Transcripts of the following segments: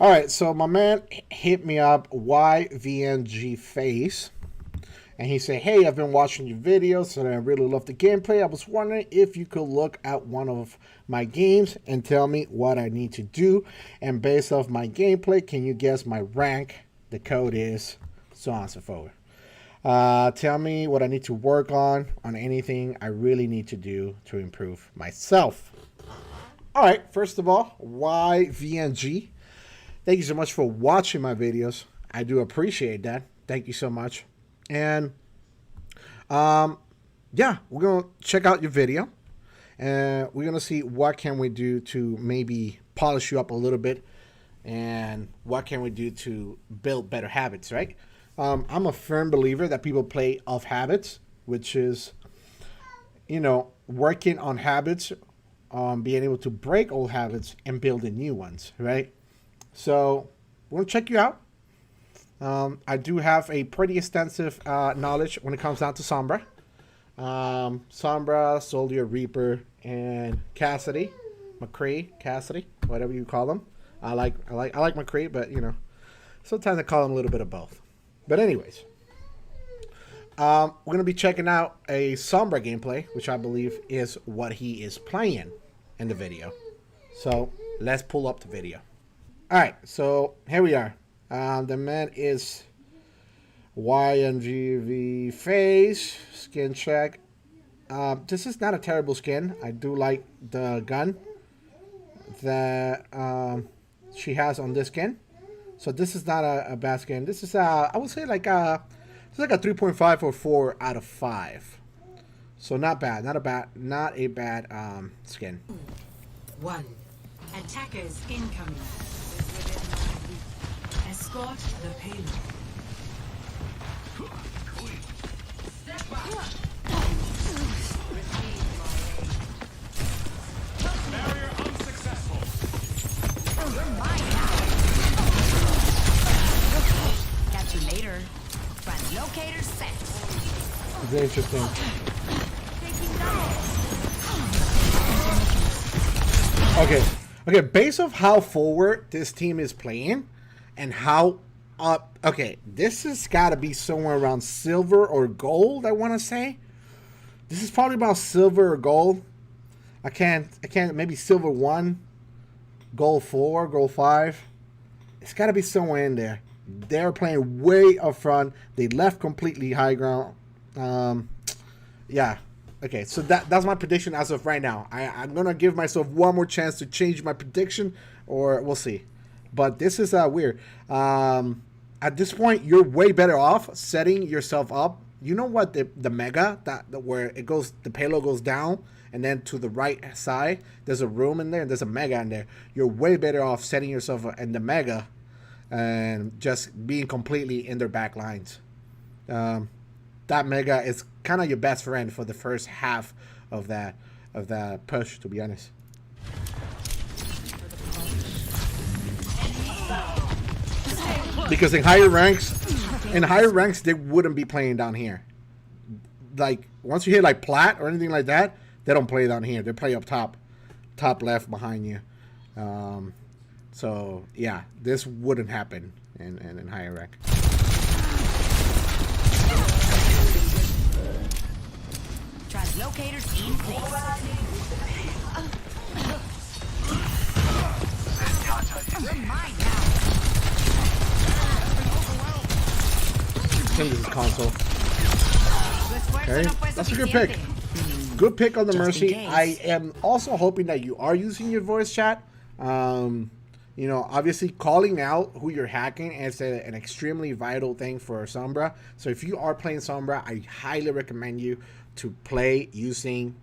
All right, so my man hit me up, YVNG Face, and he said, "Hey, I've been watching your videos and I really love the gameplay. I was wondering if you could look at one of my games and tell me what I need to do. And based off my gameplay, can you guess my rank? The code is so on and so forth. Tell me what I need to work on anything I really need to do to improve myself." All right, first of all, YVNG, thank you so much for watching my videos. I do appreciate that. Thank you so much. And yeah, we're gonna check out your video, and we're gonna see what can we do to maybe polish you up a little bit, and what can we do to build better habits, right? I'm a firm believer that people play off habits, which is, you know, working on habits, being able to break old habits and building new ones, right? So we're gonna check you out. I do have a pretty extensive knowledge when it comes down to Sombra. Sombra, Soldier, Reaper, and Cassidy. McCree, Cassidy, whatever you call them. I like McCree, but you know, sometimes I call them a little bit of both. But anyways, we're gonna be checking out a Sombra gameplay, which I believe is what he is playing in the video. So let's pull up the video. All right, so here we are. The man is YNGV Face, skin check. This is not a terrible skin. I do like the gun that she has on this skin. So this is not a bad skin. This is I would say like it's like a 3.5 or 4 out of 5. So not bad, not a bad skin. One. Attackers incoming. Escort the payload. Step back. Barrier unsuccessful. You're mine now. Catch you later. Translocator set. Very interesting. Okay, based off how forward this team is playing and how okay, this has got to be somewhere around silver or gold, I want to say. This is probably about silver or gold. I can't maybe silver 1, gold 4, gold 5. It's got to be somewhere in there. They're playing way up front. They left completely high ground. Yeah. Okay, so that's my prediction as of right now. I'm going to give myself one more chance to change my prediction, or we'll see. But this is weird. At this point, you're way better off setting yourself up. You know what? The mega, where it goes, the payload goes down, and then to the right side, there's a room in there, and there's a mega in there. You're way better off setting yourself in the mega and just being completely in their back lines. That mega is kind of your best friend for the first half of that push, to be honest. Because in higher ranks, they wouldn't be playing down here. Like once you hit like plat or anything like that, they don't play down here. They play up top left behind you. So yeah, this wouldn't happen in higher rank. Translocators in place. You're mine now. I think this is console. Okay, that's a good pick. Good pick on the Mercy. I am also hoping that you are using your voice chat. You know, obviously calling out who you're hacking is an extremely vital thing for Sombra. So if you are playing Sombra, I highly recommend you to play using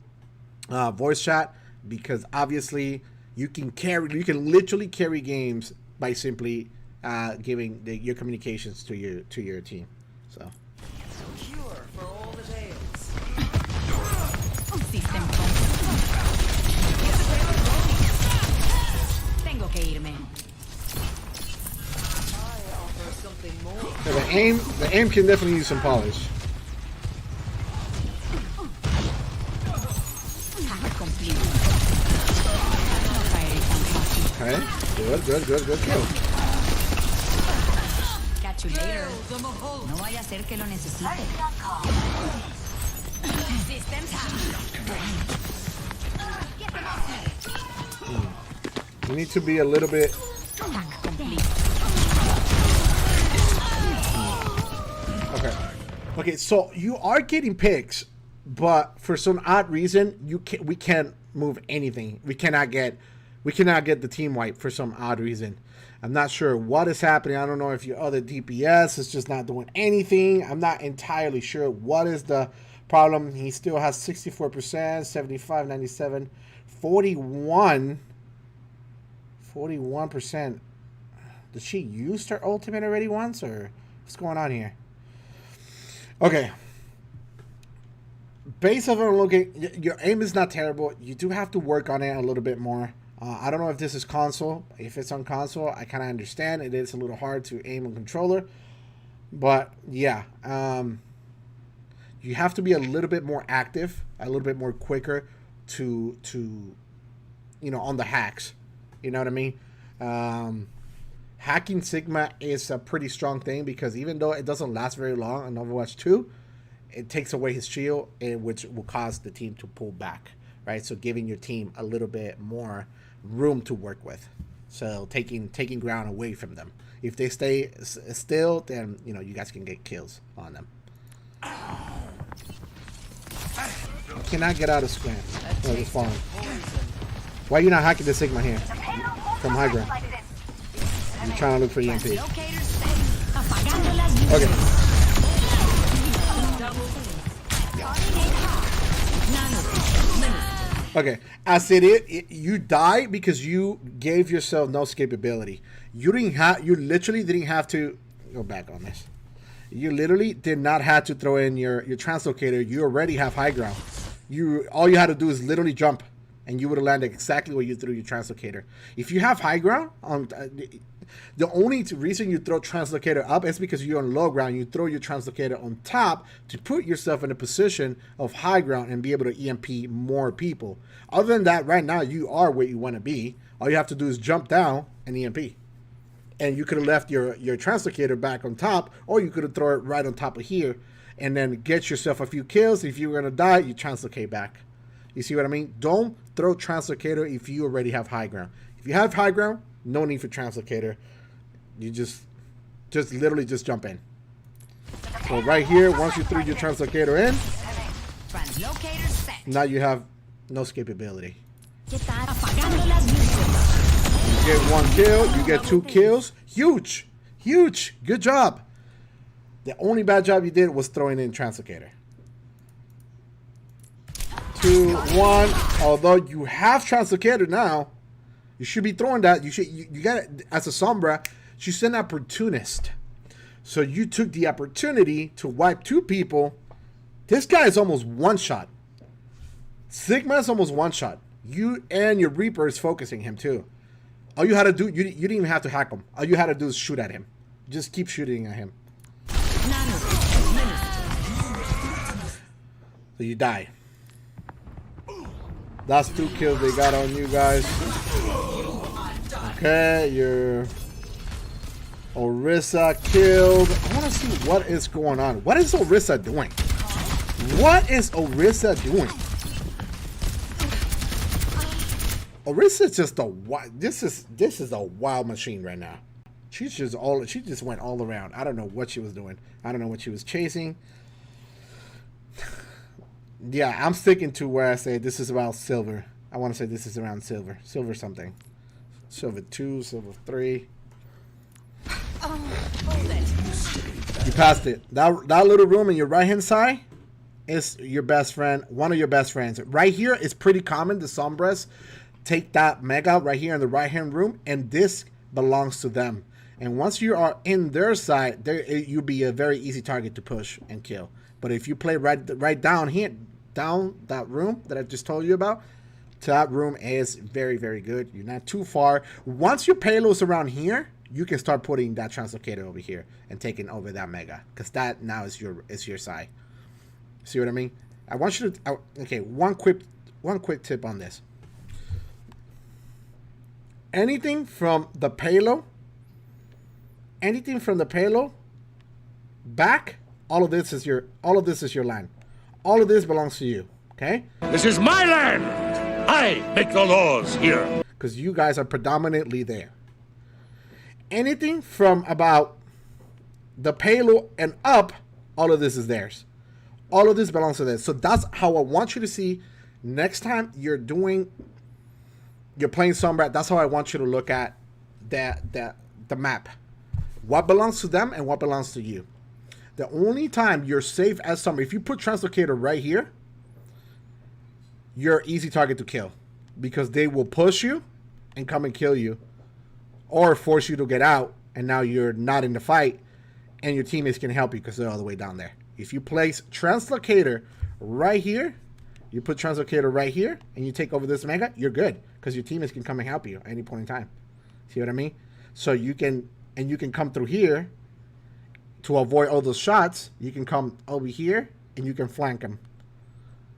voice chat, because obviously you can literally carry games by simply giving your communications to your team. So. Cure for all the tales. Tengo que irme. Yeah, the aim can definitely use some polish. Okay, good kill. you later. No vaya a ser que lo necesite. Systems Get them off me. You need to be a little bit. Attack complete. Okay. Okay, so you are getting picks, but for some odd reason, we can't move anything. We cannot get the team wipe for some odd reason. I'm not sure what is happening. I don't know if your other DPS is just not doing anything. I'm not entirely sure what is the problem. He still has 64%, 75, 97, 41%. Did she use her ultimate already once, or what's going on here? Okay. Based on looking, your aim is not terrible. You do have to work on it a little bit more. I don't know if this is console. If it's on console, I kind of understand. It is a little hard to aim on controller. But, yeah. You have to be a little bit more active, a little bit more quicker to on the hacks. You know what I mean? Hacking Sigma is a pretty strong thing because even though it doesn't last very long on Overwatch 2, it takes away his shield, which will cause the team to pull back, right? So giving your team a little bit more room to work with. So taking ground away from them. If they stay still, then you guys can get kills on them. You cannot get out of scram. Oh, it's falling. Why are you not hacking the Sigma here? From high ground. I'm trying to look for EMP. Okay. Okay, as it is, you die because you gave yourself no escapability. You literally didn't have to go back on this. You literally did not have to throw in your translocator. You already have high ground. All you had to do is literally jump, and you would have landed exactly where you threw your translocator. If you have high ground, the only reason you throw translocator up is because you're on low ground. You throw your translocator on top to put yourself in a position of high ground and be able to EMP more people. Other than that, right now you are where you want to be. All you have to do is jump down and EMP. And you could have left your translocator back on top, or you could have thrown it right on top of here and then get yourself a few kills. If you're going to die, you translocate back. You see what I mean? Don't throw translocator if you already have high ground. If you have high ground, no need for translocator. You just literally just jump in. So right here, once you threw your translocator in, now you have no escapability. You get 1 kill, you get 2 kills. Huge. Good job. The only bad job you did was throwing in translocator. 2, 1. Although you have translocator now, you should be throwing that. You got it as a Sombra. She's an opportunist. So you took the opportunity to wipe 2 people. This guy is almost one shot. Sigma is almost one shot. You and your Reaper is focusing him too. All you had to do, you didn't even have to hack him. All you had to do is shoot at him. Just keep shooting at him. So you die. That's 2 kills they got on you guys. Okay, your Orisa killed. I want to see what is going on. What is Orisa doing? What is Orisa doing? Orisa is just a wild. This is a wild machine right now. She just went all around. I don't know what she was doing. I don't know what she was chasing. Yeah, I'm sticking to where I say this is about silver. I want to say this is around silver. Silver something. Silver 2, silver 3. You passed it. That little room in your right hand side is your best friend. One of your best friends. Right here is pretty common. The Sombras take that mega right here in the right hand room, and this belongs to them. And once you are in their side, you'll be a very easy target to push and kill. But if you play right down here, down that room that I just told you about, that room is very, very good. You're not too far. Once your payload's around here, you can start putting that translocator over here and taking over that mega, because that now is your side. See what I mean? I want you to. Okay, one quick tip on this. Anything from the payload back, all of this is your land. All of this belongs to you. Okay? This is my land. I make the laws here. Because you guys are predominantly there. Anything from about the payload and up, all of this is theirs. All of this belongs to this. So that's how I want you to see next time you're playing Sombra. That's how I want you to look at the map. What belongs to them and what belongs to you. The only time you're safe as Sombra, if you put Translocator right here, you're easy target to kill. Because they will push you and come and kill you. Or force you to get out, and now you're not in the fight, and your teammates can help you because they're all the way down there. If you place Translocator right here, you put Translocator right here, and you take over this mega, you're good because your teammates can come and help you at any point in time. See what I mean? So you can come through here to avoid all those shots. You can come over here, and you can flank them.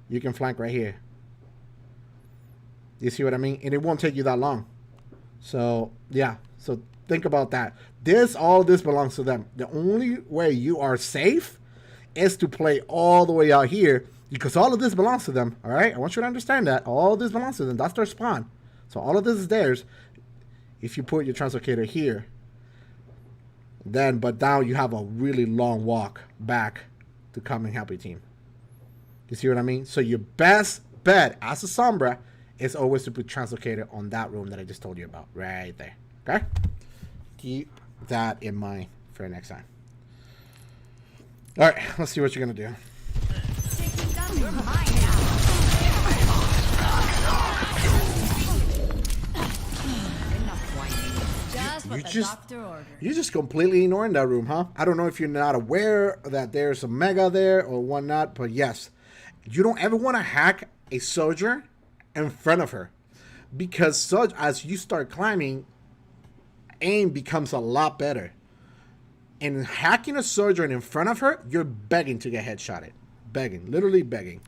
You can flank right here. You see what I mean? And it won't take you that long. So, yeah. So, think about that. All this belongs to them. The only way you are safe is to play all the way out here because all of this belongs to them. All right? I want you to understand that. All of this belongs to them. That's their spawn. So, all of this is theirs. If you put your Translocator here, but now you have a really long walk back to come and help your team. You see what I mean? So, your best bet as a Sombra is always to put Translocator on that room that I just told you about. Right there. Okay? Keep that in mind for next time. Alright, let's see what you're going to do. You're just completely ignoring that room, huh? I don't know if you're not aware that there's a mega there or whatnot, but yes. You don't ever want to hack a Sojourn in front of her, because as you start climbing, aim becomes a lot better. And hacking a Sojourn in front of her, you're begging to get headshotted. Begging, literally begging.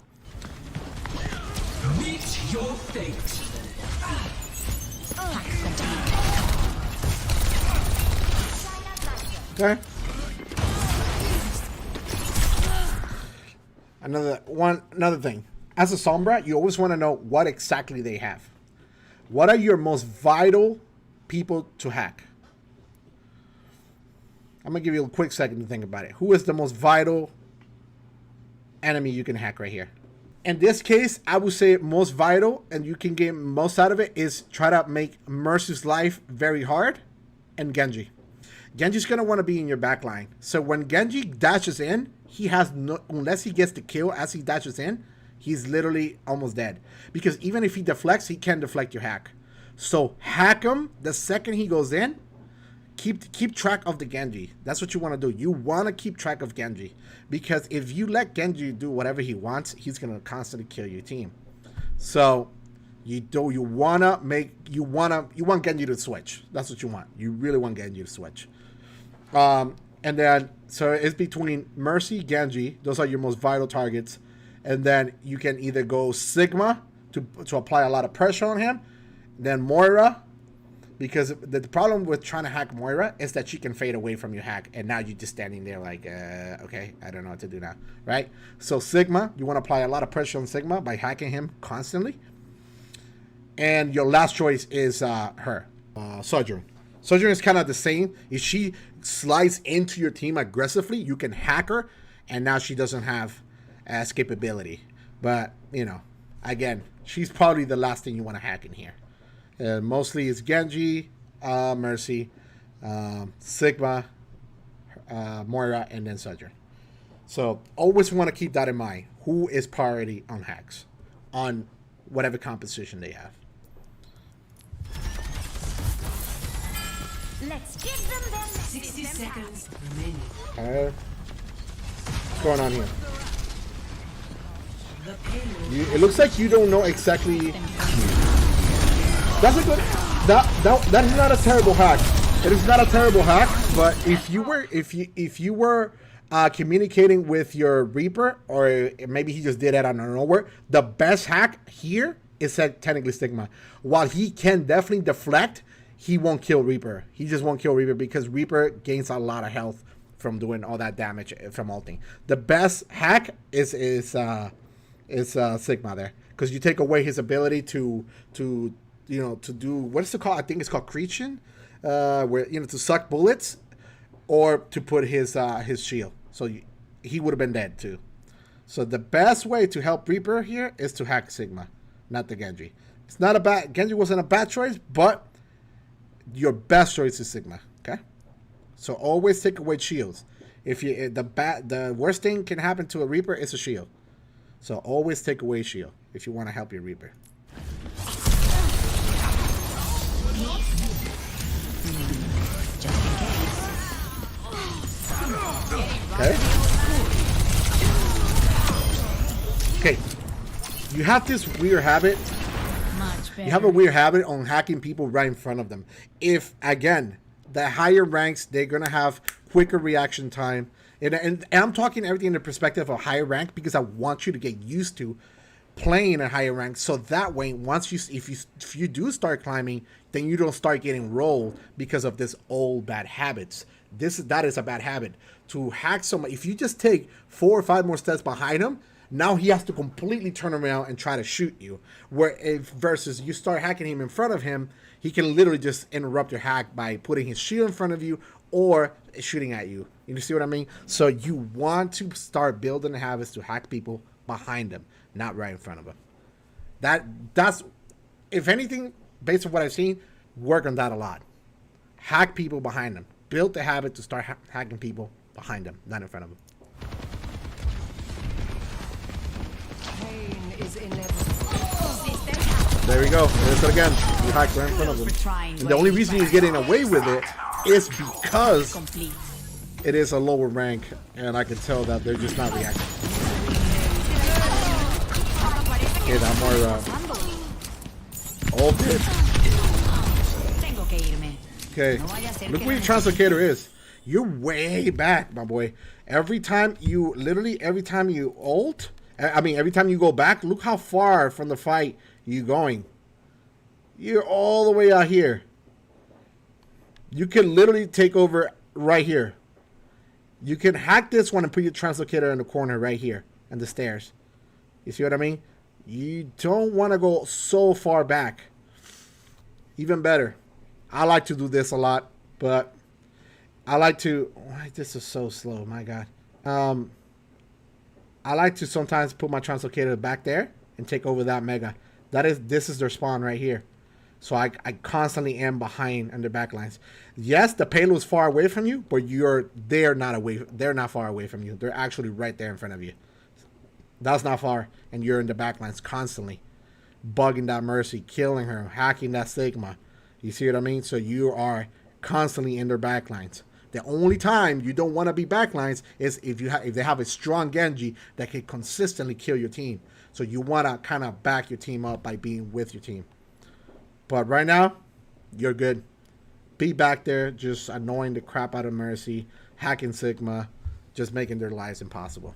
Meet your fate. Okay. Another thing. As a Sombra, you always want to know what exactly they have. What are your most vital people to hack? I'm going to give you a quick second to think about it. Who is the most vital enemy you can hack right here? In this case, I would say most vital, and you can get most out of it, is try to make Mercy's life very hard, and Genji. Genji's going to want to be in your backline. So when Genji dashes in, he has no, unless he gets the kill as he dashes in, he's literally almost dead. Because even if he deflects, he can deflect your hack. So hack him the second he goes in. Keep track of the Genji. That's what you want to do. You want to keep track of Genji. Because if you let Genji do whatever he wants, he's going to constantly kill your team. So you want Genji to switch. That's what you want. You really want Genji to switch. And then, so it's between Mercy, Genji. Those are your most vital targets. And then you can either go Sigma to apply a lot of pressure on him. Then Moira, because the problem with trying to hack Moira is that she can fade away from your hack. And now you're just standing there like, okay, I don't know what to do now, right? So Sigma, you want to apply a lot of pressure on Sigma by hacking him constantly. And your last choice is Sojourn. Sojourn is kind of the same. If she slides into your team aggressively, you can hack her. And now she doesn't have escapability. But, you know, again, she's probably the last thing you want to hack in here. Mostly it's Genji, Mercy, Sigma, Moira, and then Sojourn. So always want to keep that in mind. Who is priority on hacks on whatever composition they have? Let's give them 60 seconds remaining. What's going on here? The payload. It looks like you don't know exactly. That's a good. That is not a terrible hack. It is not a terrible hack. But if you were communicating with your Reaper, or maybe he just did it out of nowhere, the best hack here is technically Stigma. While he can definitely deflect, he won't kill Reaper. He just won't kill Reaper because Reaper gains a lot of health from doing all that damage from ulting. The best hack is Sigma there, because you take away his ability to do what is it called? I think it's called Creation, where to suck bullets, or to put his shield. So he would have been dead too. So the best way to help Reaper here is to hack Sigma, not the Genji. It's not a bad Genji wasn't a bad choice, but your best choice is Sigma. Okay, so always take away shields. If you the worst thing can happen to a Reaper is a shield. So always take away shield if you want to help your Reaper. Okay. Okay. You have this weird habit. You have a weird habit on hacking people right in front of them. If, again, the higher ranks, they're going to have quicker reaction time. And I'm talking everything in the perspective of higher rank, because I want you to get used to playing at higher rank. So that way, if you do start climbing, then you don't start getting rolled because of this old bad habits. That is a bad habit. To hack someone, if you just take 4 or 5 more steps behind him, now he has to completely turn around and try to shoot you. Versus you start hacking him in front of him, he can literally just interrupt your hack by putting his shield in front of you or shooting at you. You see what I mean? So you want to start building habits to hack people behind them, not right in front of them. That's, if anything, based on what I've seen, work on that a lot. Hack people behind them. Build the habit to start hacking people behind them, not in front of them. Pain is inevitable. There we go. There's it again. You hacked right in front of them. And the only reason you're getting away with it is because it is a lower rank, and I can tell that they're just not reacting. Okay, that more ulted. Okay, look where your translocator is. You're way back, my boy. Every time you ult, every time you go back, look how far from the fight you're going. You're all the way out here. You can literally take over right here. You can hack this one and put your translocator in the corner right here and the stairs. You see what I mean? You don't want to go so far back. Even better. I like to do this a lot, but I like to... Why, this is so slow, my God. I like to sometimes put my translocator back there and take over that mega. This is their spawn right here. So I constantly am behind on their backlines. Yes, the payload is far away from you, but they're not far away from you. They're actually right there in front of you. That's not far, and you're in the backlines constantly, bugging that Mercy, killing her, hacking that Sigma. You see what I mean? So you are constantly in their backlines. The only time you don't want to be backlines is if they have a strong Genji that can consistently kill your team. So you want to kind of back your team up by being with your team. But right now, you're good. Be back there, just annoying the crap out of Mercy, hacking Sigma, just making their lives impossible.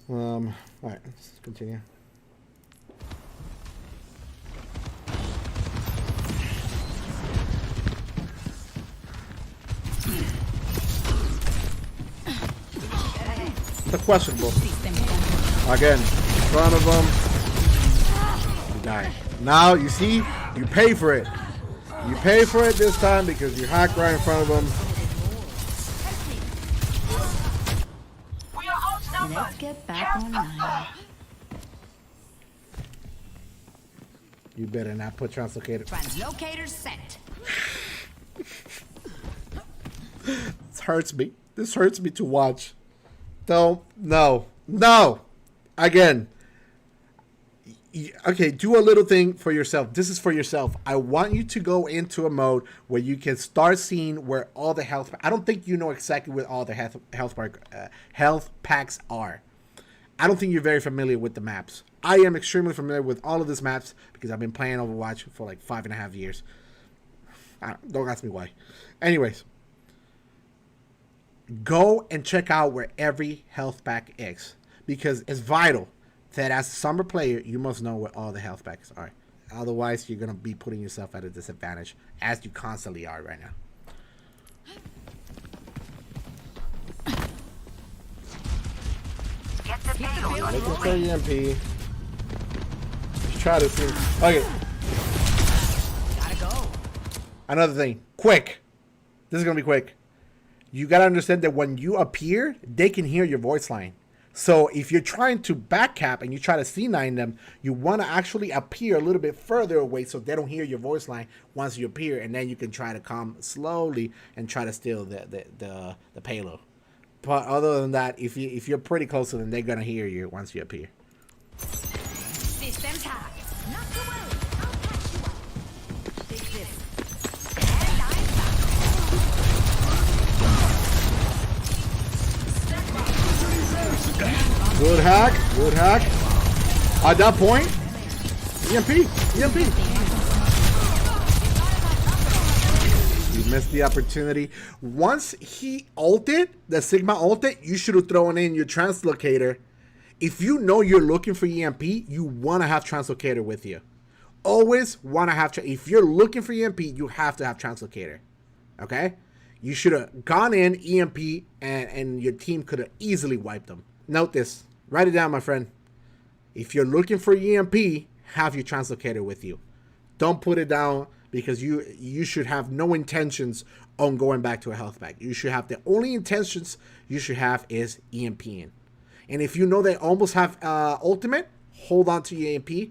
All right, let's continue. The questionable. Again, in front of them. You die. Now, you see, you pay for it. You pay for it this time because you hacked right in front of them. Let's get back online. You better not put translocator. Translocator set. This hurts me. This hurts me to watch. Don't. No. No. Again. Okay, do a little thing for yourself. This is for yourself. I want you to go into a mode where you can start seeing where all the health... I don't think you know exactly what all the health packs are. I don't think you're very familiar with the maps. I am extremely familiar with all of these maps because I've been playing Overwatch for like 5.5 years. Don't ask me why. Anyways. Go and check out where every health pack is. Because it's vital that as a Sombra player, you must know where all the health packs are. Otherwise, you're going to be putting yourself at a disadvantage, as you constantly are right now. Looking for EMP. Try to see. Okay. Gotta go. Another thing. Quick. This is gonna be quick. You gotta understand that when you appear, they can hear your voice line. So if you're trying to back cap and you try to C9 them, you want to actually appear a little bit further away so they don't hear your voice line once you appear, and then you can try to come slowly and try to steal the payload. But other than that, if you're pretty close to them, they're gonna hear you once you appear. System tag. Not to worry. I'll catch you up. Take this. Good hack, good hack. At that point, EMP. You missed the opportunity. Once he ulted, the Sigma ulted, you should have thrown in your translocator. If you know you're looking for EMP, you want to have translocator with you. Always want to have, if you're looking for EMP, you have to have translocator. Okay? You should have gone in EMP and your team could have easily wiped them. Note this. Write it down, my friend. If you're looking for EMP, have your translocator with you. Don't put it down because you should have no intentions on going back to a health pack. You should have the only intentions you should have is EMPing. And if you know they almost have ultimate, hold on to your EMP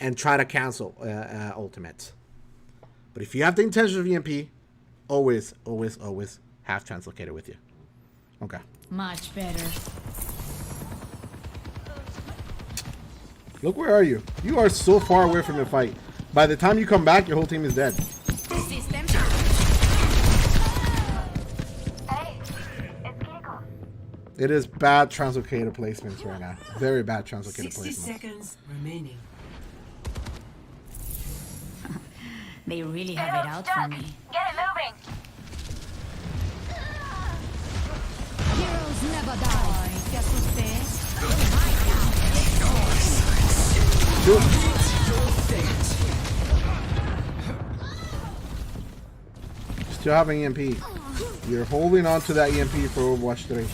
and try to cancel ultimate. But if you have the intention of EMP, always have translocator with you. Okay. Much better. Look, where are you? You are so far away from the fight. By the time you come back, your whole team is dead. System tag. It is bad translocator placements right now. Very bad translocator 60 placements. seconds remaining. They really have it out for me. Get it moving. Heroes never die. ¿Te asusté? Shoot. Still having EMP. You're holding on to that EMP for Overwatch 3.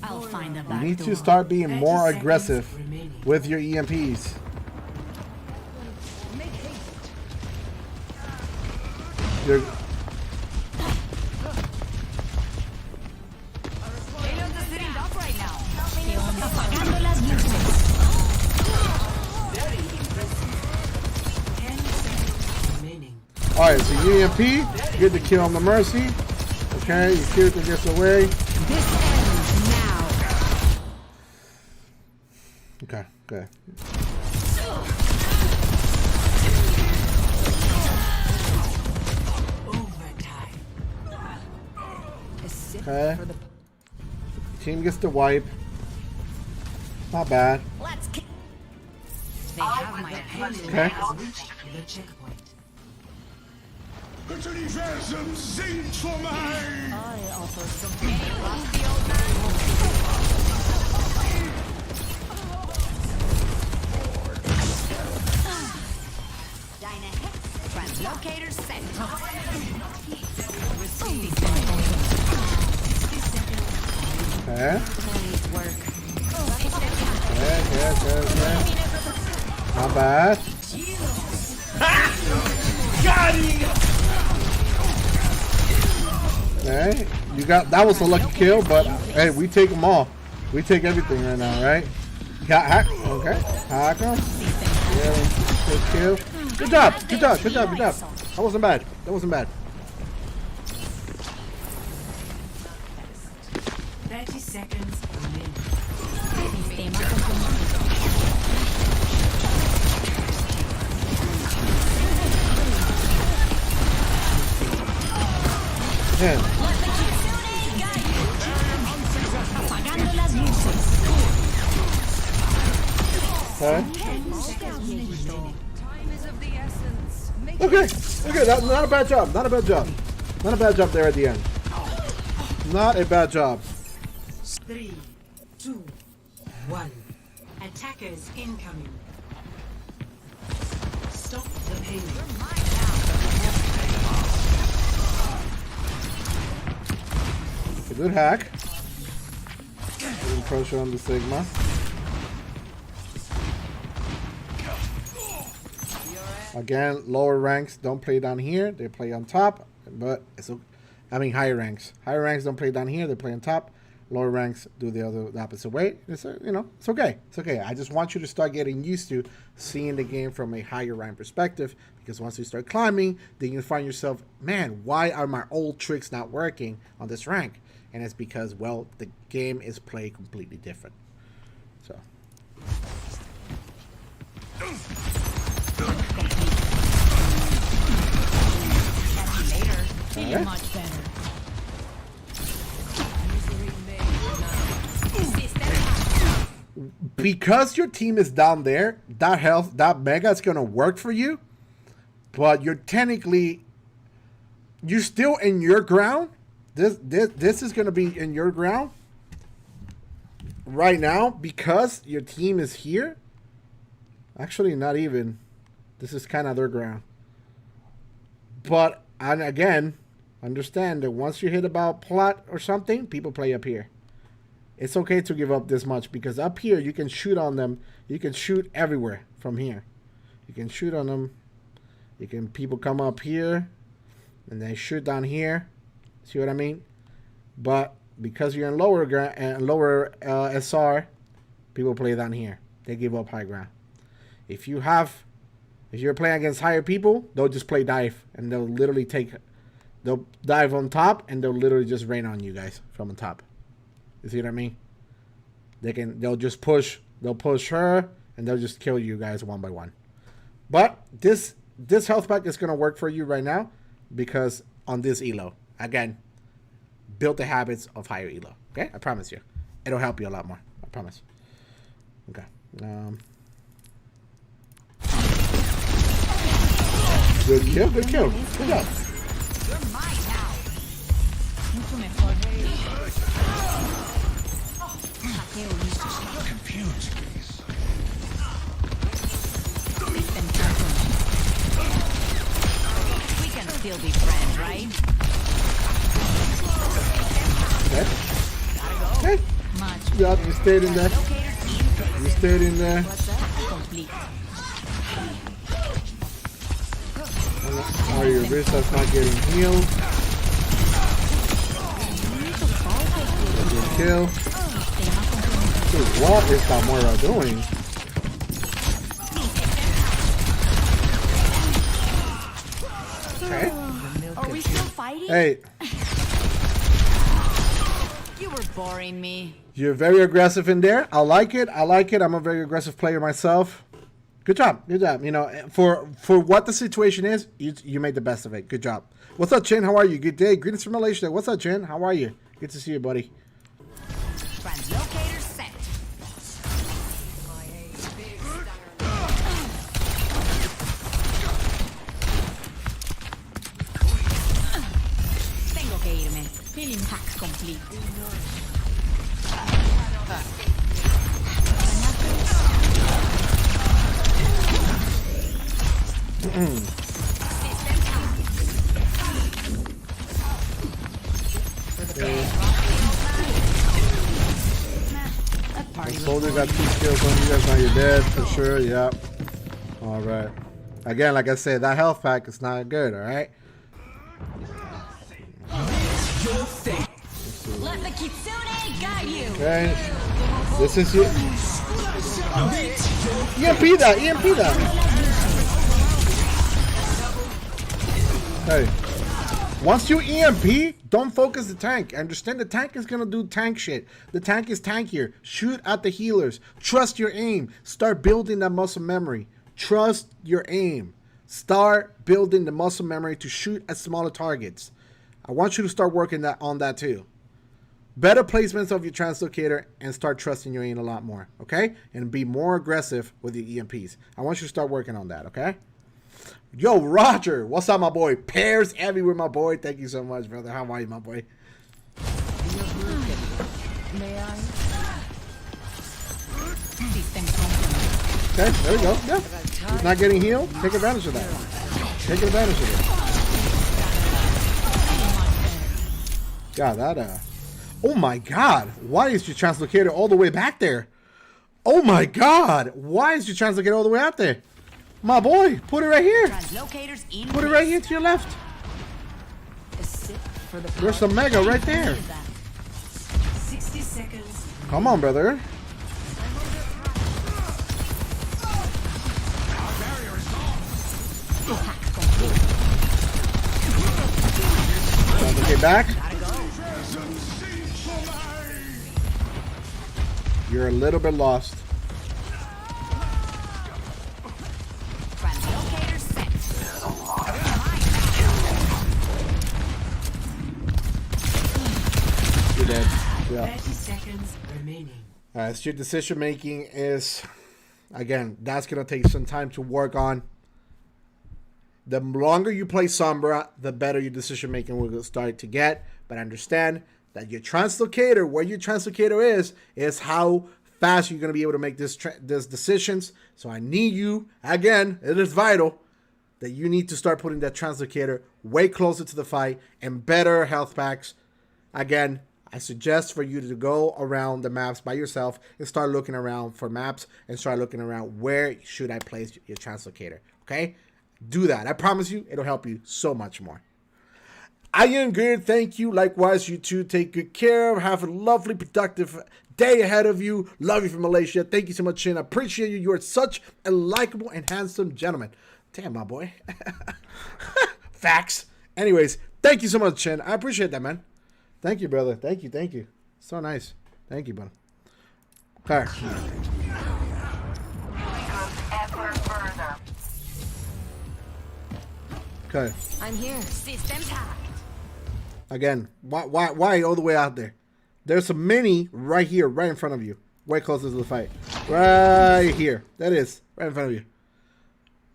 I'll find the You back need door. to start being 30 more seconds aggressive remaining. with your EMPs. You're, Payloads are sitting up right now. Apagando las luces. 10 seconds remaining. Alright, so EMP, get the kill on the Mercy. Okay, your character gets away. This ends now. Okay, good. Overtime. Okay. Team gets the wipe. Not bad. Let's kick. They have my attention. Okay. Has reached the checkpoint. Het universum zingt voor mij! I offer some. Hey, lost the old man. Translocator set. Okay. Nice work. Okay. Not bad. Got him! Okay. You got that was a lucky kill, but hey, we take them all. We take everything right now, right? Got hack. Okay. Hack him. Yeah, good kill. Good job. That wasn't bad. 30 seconds remaining. Man. Apagando las luces. Okay. Okay. That's not a bad job. Not a bad job there at the end. Not a bad job. 3, 2, 1. Attackers incoming. Stop the payload. It's a good hack. pressure on the Sigma. Again, lower ranks don't play down here. They play on top. But it's, I mean, higher ranks. Higher ranks don't play down here. They play on top. Lower ranks do the opposite way. It's you know, it's okay. It's okay. I just want you to start getting used to seeing the game from a higher rank perspective, because once you start climbing, then you find yourself, man, why are my old tricks not working on this rank? And it's because, well, the game is played completely different. So. Later. Feeling Alright. much better. Because your team is down there, that health, that mega is going to work for you, but you're still in your ground. This is going to be in your ground right now because your team is here. Actually, not even. This is kind of their ground. But, and again, understand that once you hit about plot or something, people play up here. It's okay to give up this much because up here you can shoot on them. You can shoot everywhere from here. You can shoot on them. You can, people come up here and they shoot down here. See what I mean? But because you're in lower SR, people play down here. They give up high ground. If you're playing against higher people, they'll just play dive and they'll literally they'll dive on top and they'll literally just rain on you guys from the top. You see what I mean? They'll just push. They'll push her, and they'll just kill you guys one by one. But this health pack is gonna work for you right now because on this elo, again, build the habits of higher elo. Okay, I promise you, it'll help you a lot more. I promise. Okay. Good kill. Good kill. Good job. You're mine now. Mucho mejor. Hackeo listo. Compute. System confirmed. We can still be friends, right? Okay. Gotta go. Okay. Much. Yeah, you stayed in there. Locator You stayed in there. What's that? Complete. Oh, your wrist that's not getting healed. Good kill. Dude, what is Sombra doing? Okay. Are we still fighting? Hey, You were boring me. you're very aggressive in there. I like it. I like it. I'm a very aggressive player myself. Good job. Good job. You know, for what the situation is, you made the best of it. Good job. What's up, Chin? How are you? Good day. Greetings from Malaysia. What's up, Chin? How are you? Good to see you, buddy. Translocator set. Tengo que irme. Healing hack complete. Soldier got 2 kills on you guys. Now you're dead for sure. Yep. All right. Again, like I said, that health pack is not good. All right. Let the kitsune guide you. Okay. This is you. EMP that. EMP that. Hey. Once you EMP, don't focus the tank. Understand the tank is going to do tank shit. The tank is tankier. Shoot at the healers. Trust your aim. Start building that muscle memory. Trust your aim. Start building the muscle memory to shoot at smaller targets. I want you to start working on that too. Better placements of your translocator and start trusting your aim a lot more, okay? And be more aggressive with your EMPs. I want you to start working on that, okay? Yo, Roger, what's up, my boy? Pears everywhere, my boy. Thank you so much, brother. How are you, my boy? May I? System confirmed. Okay, there we go. Yeah. He's not getting healed. Take advantage of that. Take advantage of it. Yeah, that, Oh my god. Why is your translocator all the way back there? Oh my god. Why is your translocator all the way out there? My boy, put it right here. Translocators in Put it right here to your left. A sip for the There's some mega right there. 60 seconds. Come on, brother. Okay, back. You're a little bit lost. Translocators set. You're dead. Yeah. 30 seconds remaining. So your decision making is, again, that's gonna take some time to work on. The longer you play Sombra, the better your decision making will start to get. But understand that your translocator, where your translocator is how fast you're gonna be able to make this decisions. So I need you, again, it is vital that you need to start putting that translocator way closer to the fight and better health packs. Again, I suggest for you to go around the maps by yourself and start looking around for maps and start looking around where should I place your translocator, okay? Do that. I promise you, it'll help you so much more. I am good. Thank you. Likewise, you too. Take good care. Have a lovely, productive day ahead of you. Love you from Malaysia. Thank you so much, Chin. I appreciate you. You are such a likable and handsome gentleman. Damn, my boy. Facts. Anyways, thank you so much, Chin. I appreciate that, man. Thank you, brother. Thank you. Thank you. So nice. Thank you, brother. Okay. Okay. I'm here. System tagged. Again, why all the way out there? There's a mini right here, right in front of you. Way closer to the fight. Right here. That is. Right in front of you.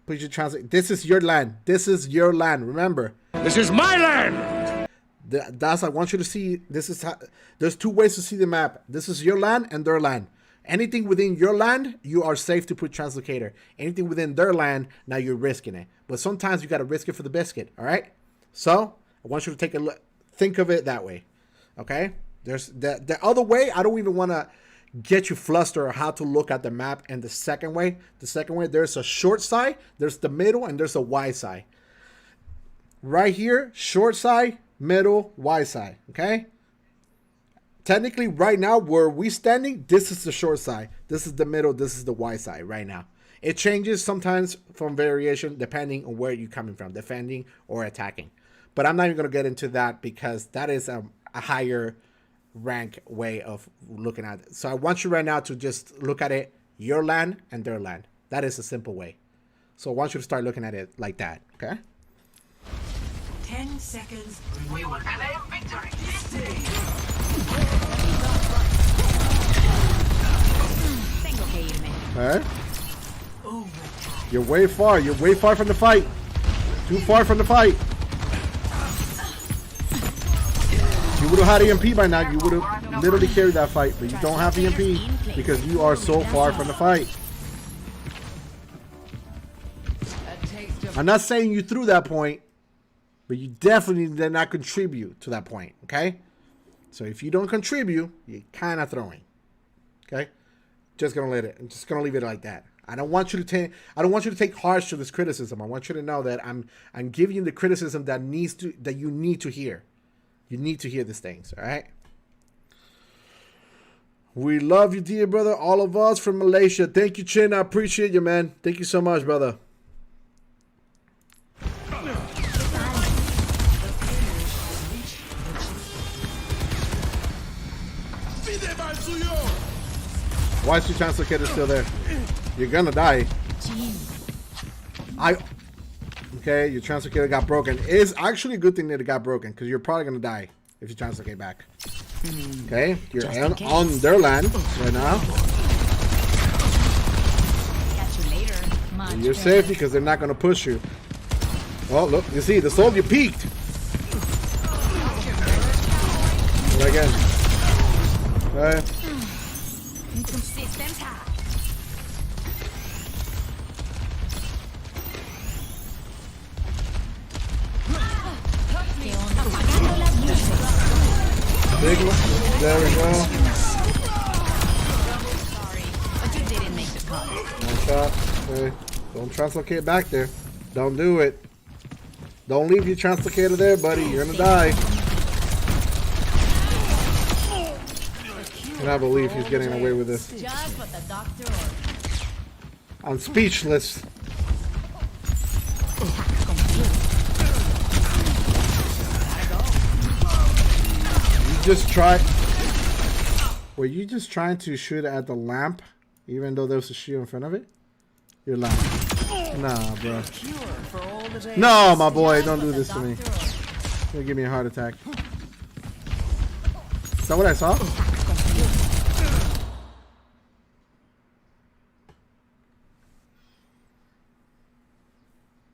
Please translate. This is your land. This is your land. Remember. This is my land! That's I want you to see. This is how, there's two ways to see the map. This is your land and their land. Anything within your land, you are safe to put translocator. Anything within their land, now you're risking it. But sometimes you got to risk it for the biscuit. All right. So I want you to take a look. Think of it that way. Okay. There's the other way. I don't even want to get you flustered or how to look at the map. And the second way, there's a short side, there's the middle, and there's a wide side. Right here, short side, middle, wide side. Okay. Technically, right now, where we standing, this is the short side. This is the middle. This is the wide side right now. It changes sometimes from variation depending on where you're coming from, defending or attacking. But I'm not even going to get into that because that is a higher rank way of looking at it. So I want you right now to just look at it, your land and their land. That is a simple way. So I want you to start looking at it like that, okay? 10 seconds remaining. All right. You're way far. You're way far from the fight. Too far from the fight. If you would have had EMP by now, you would have literally carried that fight. But you don't have EMP because you are so far from the fight. I'm not saying you threw that point, but you definitely did not contribute to that point, okay? So if you don't contribute, you're kind of throwing, okay? Just gonna I'm just gonna leave it like that. I don't want you to take harsh to this criticism. I want you to know that I'm giving you the criticism that you need to hear. You need to hear these things, all right? We love you, dear brother. All of us from Malaysia. Thank you, Chin. I appreciate you, man. Thank you so much, brother. Why is your translocator still there? You're gonna die. Okay, your translocator got broken. It's actually a good thing that it got broken because you're probably gonna die if you translocate back. Okay, you're on their land right now. Catch you later. You're safe because they're not gonna push you. Oh, look, you see, the soldier peeked. Do it again. Okay. System tagged. Big one. There we go. Sorry, but you didn't make the cut. Nice shot. Hey, don't translocate back there. Don't do it. Don't leave your translocator there, buddy. You're gonna die. I cannot believe he's getting away with this. Just what the doctor ordered. I'm speechless. You just try. Were you just trying to shoot at the lamp, even though there was a shield in front of it? You're lying. Nah, bro. No, my boy, don't do this to me. You'll give me a heart attack. Is that what I saw?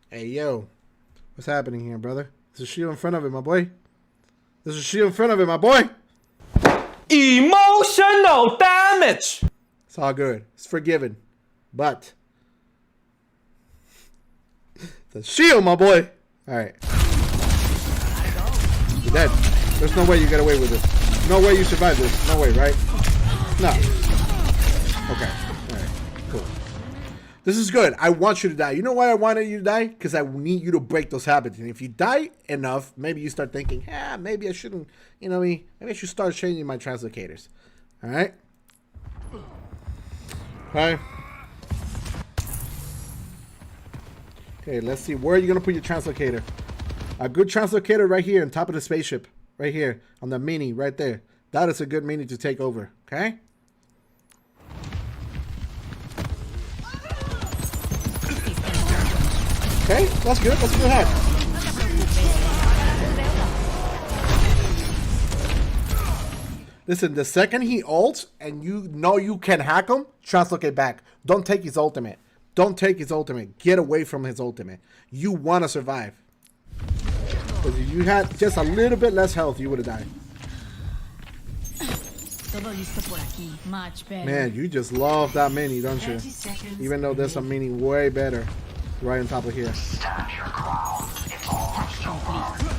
Hey, yo. What's happening here, brother? There's a shield in front of it, my boy. There's a shield in front of it, my boy. Emotional damage. It's all good. It's forgiven. But the shield, my boy. Alright. You're dead. There's no way you get away with this. No way you survive this. No way, right? No. Okay. Alright. Cool. This is good. I want you to die. You know why I wanted you to die? Because I need you to break those habits. And if you die enough, maybe you start thinking, maybe I shouldn't, you know me, maybe I should start changing my translocators. Alright? Okay. Okay, let's see. Where are you going to put your translocator? A good translocator right here on top of the spaceship. Right here. On the mini, right there. That is a good mini to take over. Okay? Okay, that's good. Let's go ahead. Listen, the second he ults and you know you can hack him, translocate back. Don't take his ultimate. Don't take his ultimate. Get away from his ultimate. You want to survive. Because if you had just a little bit less health, you would have died. Much better. Man, you just love that mini, don't you? 30 seconds. Even though there's a mini way better right on top of here. Stand your ground. It's almost over.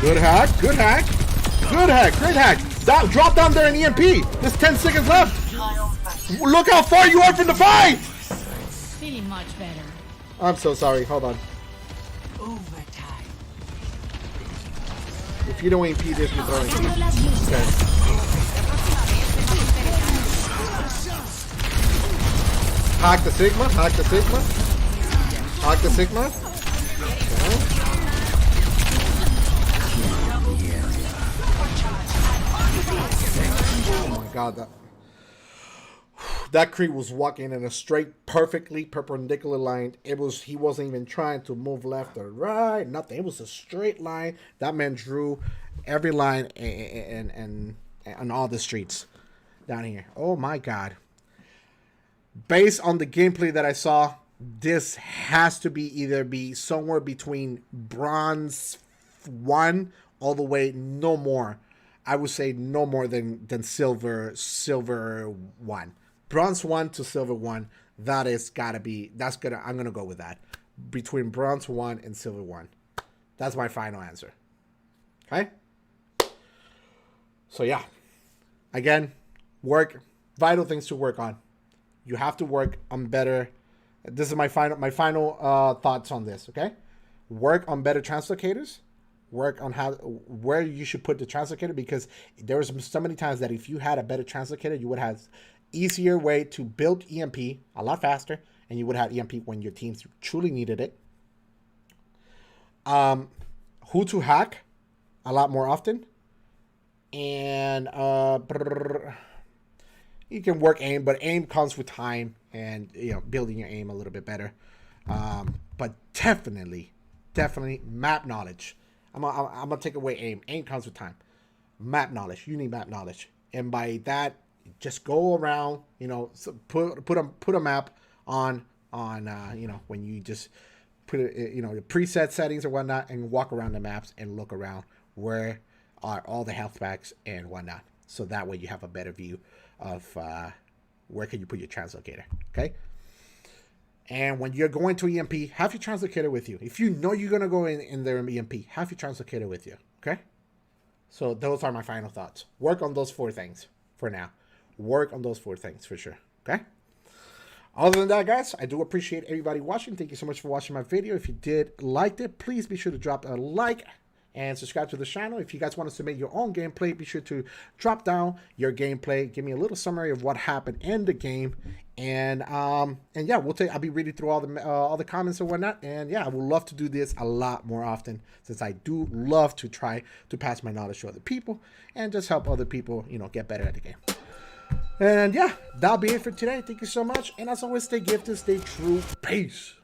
Good hack, good hack, good hack, great hack. Drop down there in EMP. There's 10 seconds left. Look how far you are from the fight. Feeling much better. I'm so sorry. Hold on. Overtime. If you don't EMP this, you're throwing it. Okay. Hack the Sigma. Hack the Sigma. Hack the Sigma. Okay. Oh my god, that creep was walking in a straight, perfectly perpendicular line. He wasn't even trying to move left or right, nothing. It was a straight line. That man drew every line and on all the streets down here. Oh my god. Based on the gameplay that I saw, this has to be somewhere between bronze 1 all the way, no more. I would say no more than silver 1. Bronze 1 to silver 1. That is gotta be, I'm gonna go with that. Between bronze 1 and silver 1. That's my final answer. Okay? So yeah. Again, vital things to work on. You have to work on better. This is my final thoughts on this, okay? Work on better translocators. Work on where you should put the translocator, because there was so many times that if you had a better translocator, you would have easier way to build EMP a lot faster, and you would have EMP when your teams truly needed it. Who to hack a lot more often, and you can work aim, but aim comes with time and building your aim a little bit better. But definitely map knowledge. I'm gonna take away aim. Aim comes with time. Map knowledge. You need map knowledge, and by that, just go around. Put a map on. When you just put it, the preset settings or whatnot, and walk around the maps and look around where are all the health packs and whatnot. So that way you have a better view of where can you put your translocator. Okay. And when you're going to EMP, have your translocator with you. If you know you're going to go in there in EMP, have your translocator with you. Okay? So those are my final thoughts. Work on those 4 things for now. Work on those 4 things for sure. Okay? Other than that, guys, I do appreciate everybody watching. Thank you so much for watching my video. If you did like it, please be sure to drop a like and subscribe to the channel. If you guys want to submit your own gameplay, be sure to drop down your gameplay. Give me a little summary of what happened in the game, and yeah, I'll be reading through all the comments and whatnot. And yeah, I would love to do this a lot more often, since I do love to try to pass my knowledge to other people and just help other people, you know, get better at the game. And yeah, that'll be it for today. Thank you so much, and as always, stay gifted, stay true. Peace.